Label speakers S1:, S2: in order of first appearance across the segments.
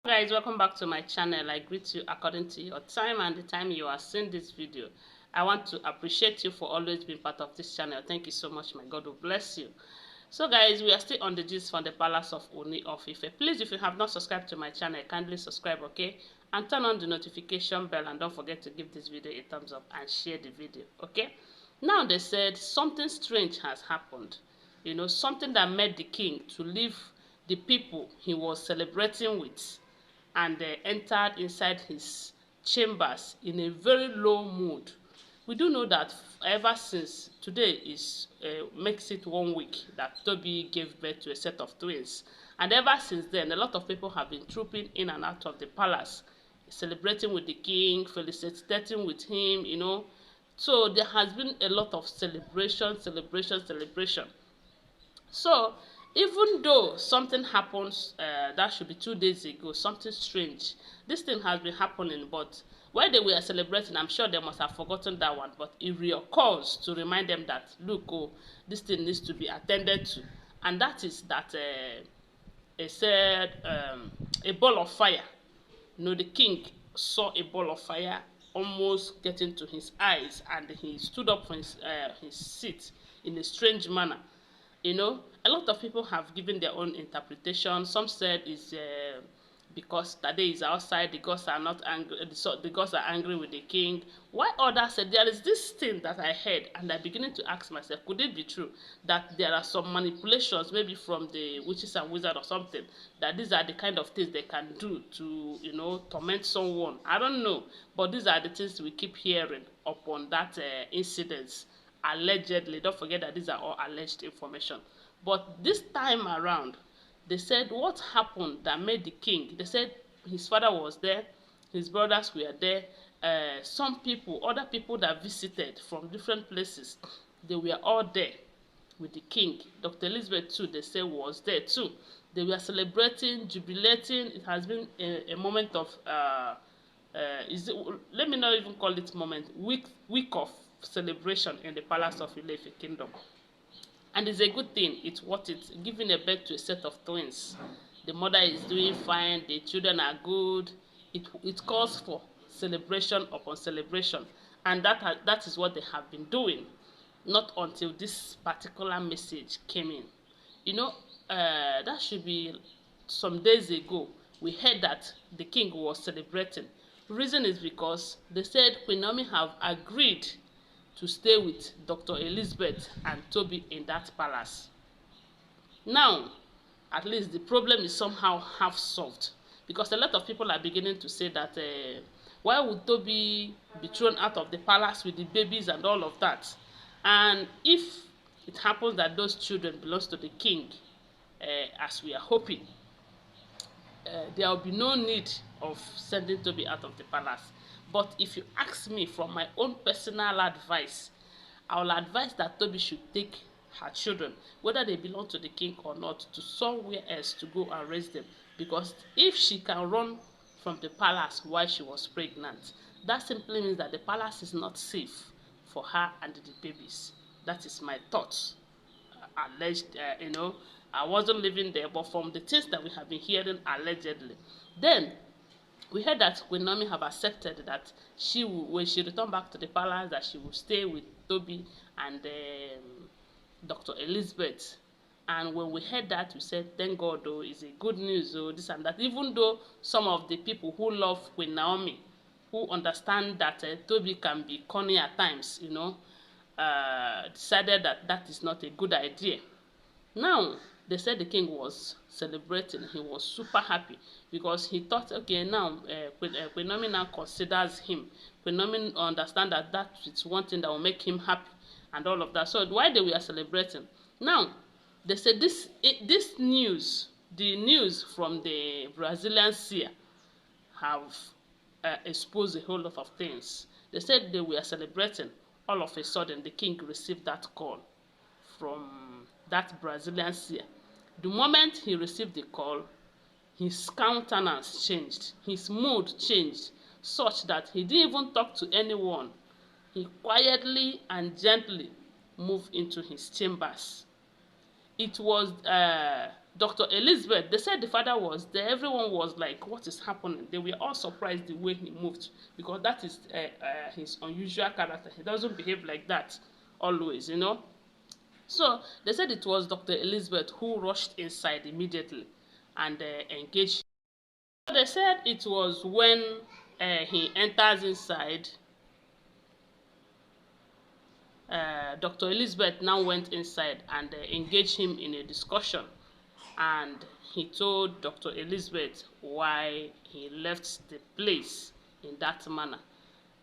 S1: Guys, welcome back to my channel. I greet you according to your time and the time you are seeing this video. I want to appreciate you for always being part of this channel. Thank you so much. My God will bless you. So guys, we are still on the gist from the palace of Ooni of Ife. Please, if you have not subscribed to my channel, kindly subscribe, okay? And turn on the notification bell, and don't forget to give this video a thumbs up and share the video, okay? Now they said something strange has happened. You know, something that made the king to leave the people he was celebrating with and entered inside his chambers in a very low mood. We do know that ever since today is makes it 1 week that Toby gave birth to a set of twins, and ever since then a lot of people have been trooping in and out of the palace, celebrating with the king, felicitating with him, you know. So there has been a lot of celebration. So even though something happens that should be 2 days ago, something strange, this thing has been happening, but while they were celebrating, I'm sure they must have forgotten that one, but it reoccurs to remind them that, look, oh, this thing needs to be attended to. And that is that it said a ball of fire. You know, the king saw a ball of fire almost getting to his eyes, and he stood up from his seat in a strange manner. You know, a lot of people have given their own interpretation. Some said it's because Tade is outside, the gods are not angry, the gods are angry with the king. Why others said there is this thing that I heard, and I'm beginning to ask myself, could it be true that there are some manipulations, maybe from the witches and wizards or something, that these are the kind of things they can do to, you know, torment someone? I don't know, but these are the things we keep hearing upon that incidents. Allegedly, don't forget that these are all alleged information. But this time around, they said what happened that made the king, they said his father was there, his brothers were there, some people, other people that visited from different places, they were all there with the king. Dr. Elizabeth too, they say, was there too. They were celebrating, jubilating. It has been a moment of let me not even call it moment, week of celebration in the palace of Ife kingdom. And it's a good thing. It's what it's giving a birth to a set of twins. The mother is doing fine, the children are good. It calls for celebration upon celebration, and that is what they have been doing, not until this particular message came in. You know, that should be some days ago we heard that the king was celebrating. Reason is because they said Queen Naomi have agreed to stay with Dr. Elizabeth and Toby in that palace. Now, at least the problem is somehow half solved, because a lot of people are beginning to say that why would Toby be thrown out of the palace with the babies and all of that? And if it happens that those children belongs to the king, as we are hoping, there will be no need of sending Toby out of the palace. But if you ask me, from my own personal advice, I will advise that Toby should take her children, whether they belong to the king or not, to somewhere else to go and raise them. Because if she can run from the palace while she was pregnant, that simply means that the palace is not safe for her and the babies. That is my thoughts. Alleged, you know, I wasn't living there, but from the things that we have been hearing allegedly. Then we heard that Queen Naomi have accepted that she will, when she return back to the palace, that she will stay with Toby and Dr. Elizabeth. And when we heard that, we said, thank God, though, it's a good news, oh, this and that. Even though some of the people who love Queen Naomi, who understand that Toby can be corny at times, you know, decided that that is not a good idea. Now, they said the king was celebrating. He was super happy because he thought, okay, now Queen Naomi now considers him. Queen Naomi understand that that is one thing that will make him happy and all of that. So while they were celebrating, now they said this news, the news from the BrazilianSeer have exposed a whole lot of things. They said they were celebrating. All of a sudden, the king received that call from that BrazilianSeer. The moment he received the call, his countenance changed, his mood changed, such that he didn't even talk to anyone. He quietly and gently moved into his chambers. It was Dr. Elizabeth, they said the father was there. Everyone was like, what is happening? They were all surprised the way he moved, because that is his unusual character. He doesn't behave like that always, you know. So they said it was Dr. Elizabeth who rushed inside immediately and engaged. So they said it was when he enters inside. Dr. Elizabeth now went inside and engaged him in a discussion, and he told Dr. Elizabeth why he left the place in that manner.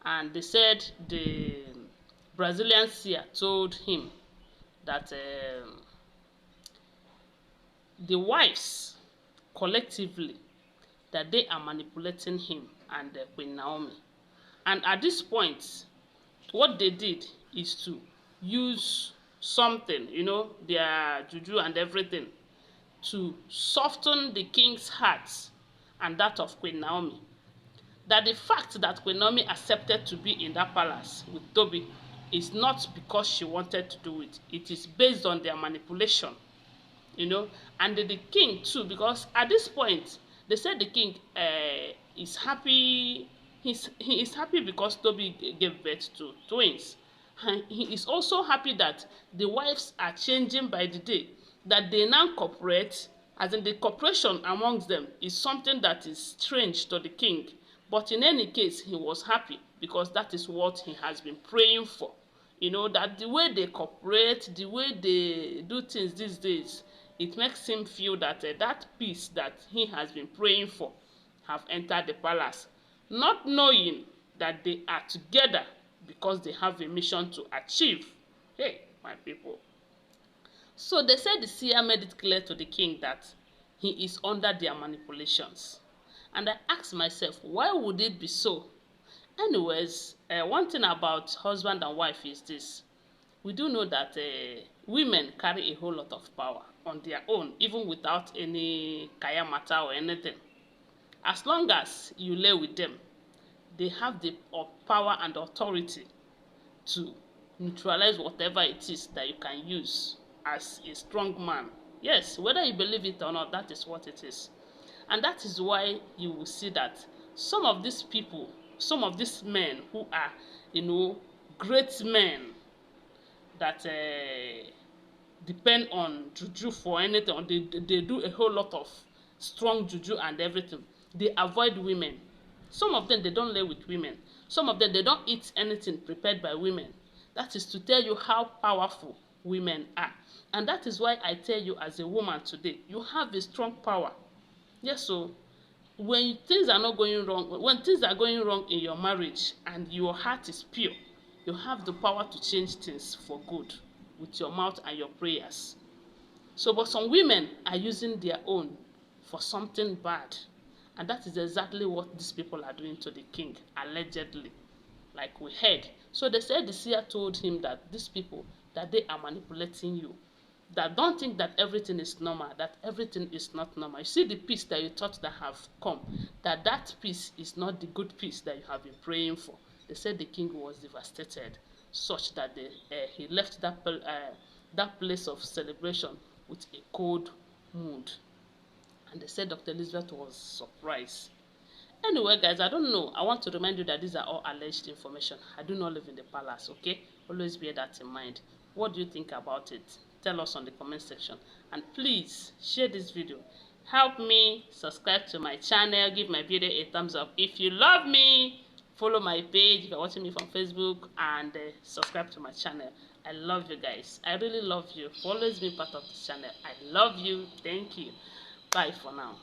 S1: And they said the Brazilian seer told him that the wives collectively, that they are manipulating him and Queen Naomi. And at this point, what they did is to use something, you know, their juju and everything, to soften the king's heart and that of Queen Naomi. That the fact that Queen Naomi accepted to be in that palace with Toby is not because she wanted to do it. It is based on their manipulation, you know. And the king too, because at this point, they said the king is happy. He is happy because Toby gave birth to twins. And he is also happy that the wives are changing by the day, that they now cooperate, as in the cooperation amongst them is something that is strange to the king. But in any case, he was happy because that is what he has been praying for. You know, that the way they cooperate, the way they do things these days, it makes him feel that that peace that he has been praying for have entered the palace, not knowing that they are together because they have a mission to achieve. Hey, my people. So they said the seer made it clear to the king that he is under their manipulations. And I asked myself, why would it be so? Anyways, one thing about husband and wife is this. We do know that women carry a whole lot of power on their own, even without any kaya matter or anything. As long as you lay with them, they have the power and authority to neutralize whatever it is that you can use as a strong man. Yes, whether you believe it or not, that is what it is. And that is why you will see that some of these people, some of these men who are, you know, great men that depend on juju for anything, or they do a whole lot of strong juju and everything, they avoid women. Some of them, they don't lay with women. Some of them, they don't eat anything prepared by women. That is to tell you how powerful women are. And that is why I tell you, as a woman today, you have a strong power. Yes, so when things are not going wrong, when things are going wrong in your marriage and your heart is pure, you have the power to change things for good with your mouth and your prayers. So, but some women are using their own for something bad. And that is exactly what these people are doing to the king, allegedly, like we heard. So they said the seer told him that these people, that they are manipulating you. That don't think that everything is normal, that everything is not normal. You see the peace that you thought that have come, that peace is not the good peace that you have been praying for. They said the king was devastated, such that he left that place of celebration with a cold mood. And they said Dr. Elizabeth was surprised. Anyway, guys, I don't know. I want to remind you that these are all alleged information. I do not live in the palace, okay? Always bear that in mind. What do you think about it? Tell us on the comment section. And please, share this video. Help me subscribe to my channel. Give my video a thumbs up. If you love me, follow my page if you're watching me from Facebook, and subscribe to my channel. I love you guys. I really love you for always being part of this channel. I love you. Thank you. Bye for now.